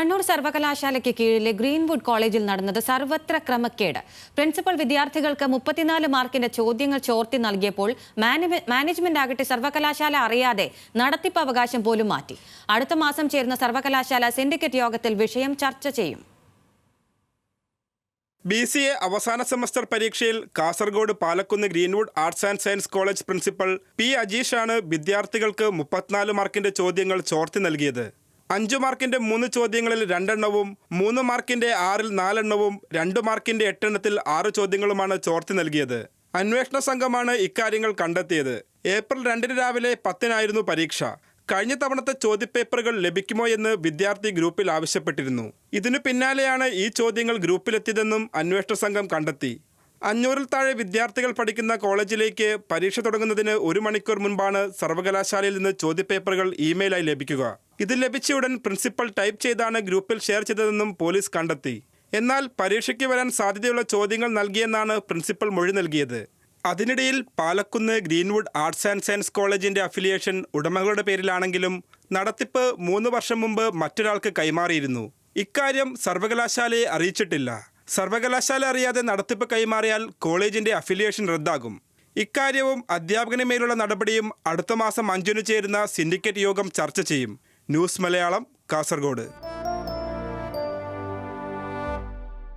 കണ്ണൂർ സർവകലാശാലയ്ക്ക് കീഴിലെ ഗ്രീൻവുഡ് കോളേജിൽ നടന്നത് സർവത്ര ക്രമക്കേട്. പ്രിൻസിപ്പൽ വിദ്യാർത്ഥികൾക്ക് 34 മാർക്കിന്റെ ചോദ്യങ്ങൾ ചോർത്തി നൽകിയപ്പോൾ മാനേജ്മെന്റ് ആകട്ടെ സർവകലാശാല അറിയാതെ നടത്തിപ്പ് അവകാശം പോലും മാറ്റി. അടുത്ത മാസം ചേരുന്ന സർവകലാശാല സിൻഡിക്കേറ്റ് യോഗത്തിൽ വിഷയം ചർച്ച ചെയ്യും. BCA അവസാന സെമസ്റ്റർ പരീക്ഷയിൽ Kasaragod Palakkunnu Greenwood arts and science college principal P. അജീഷാണ് വിദ്യാർത്ഥികൾക്ക് 34 മാർക്കിന്റെ ചോദ്യങ്ങൾ ചോർത്തി നൽകിയത്. 5 മാർക്കിന്റെ 3 ചോദ്യങ്ങളിൽ 2 എണ്ണവും 3 മാർക്കിന്റെ 6-ൽ 4 എണ്ണവും 2 മാർക്കിന്റെ 8 എണ്ണത്തിൽ 6 ചോദ്യങ്ങളുമാണ് ചോർത്തി നൽകിയത്. അന്വേഷണ സംഘമാണ് ഇക്കാര്യങ്ങൾ കണ്ടെത്തിയത്. ഏപ്രിൽ 2 രാവിലെ 10-നായിരുന്നു പരീക്ഷ. കഴിഞ്ഞ തവണത്തെ ചോദ്യപേപ്പറുകൾ ലഭിക്കുമോ എന്ന് വിദ്യാർത്ഥി ഗ്രൂപ്പിൽ ആവശ്യപ്പെട്ടിരുന്നു. ഇതിനു പിന്നാലെയാണ് ഈ ചോദ്യങ്ങൾ ഗ്രൂപ്പിലെത്തിയതെന്നും അന്വേഷണ സംഘം കണ്ടെത്തി. 500-ൽ താഴെ വിദ്യാർത്ഥികൾ പഠിക്കുന്ന കോളേജിലേക്ക് പരീക്ഷ തുടങ്ങുന്നതിന് 1 മണിക്കൂർ മുൻപാണ് സർവകലാശാലയിൽ നിന്ന് ചോദ്യപേപ്പറുകൾ ഇമെയിലായി ലഭിക്കുക. ഇത് ലഭിച്ചയുടൻ പ്രിൻസിപ്പൽ ടൈപ്പ് ചെയ്താണ് ഗ്രൂപ്പിൽ ഷെയർ ചെയ്തതെന്നും പോലീസ് കണ്ടെത്തി. എന്നാൽ പരീക്ഷയ്ക്ക് വരാൻ സാധ്യതയുള്ള ചോദ്യങ്ങൾ നൽകിയെന്നാണ് പ്രിൻസിപ്പൽ മൊഴി നൽകിയത്. അതിനിടയിൽ Palakkunnu Greenwood arts and science കോളേജിന്റെ അഫിലിയേഷൻ ഉടമകളുടെ പേരിലാണെങ്കിലും നടത്തിപ്പ് 3 വർഷം മുമ്പ് മറ്റൊരാൾക്ക് കൈമാറിയിരുന്നു. ഇക്കാര്യം സർവകലാശാലയെ അറിയിച്ചിട്ടില്ല. സർവകലാശാല അറിയാതെ നടത്തിപ്പ് കൈമാറിയാൽ കോളേജിന്റെ അഫിലിയേഷൻ റദ്ദാകും. ഇക്കാര്യവും അധ്യാപകന് മേലുള്ള നടപടിയും അടുത്ത മാസം 5-ന് ചേരുന്ന സിൻഡിക്കേറ്റ് യോഗം ചർച്ച ചെയ്യും. ന്യൂസ് മലയാളം, കാസർഗോഡ്.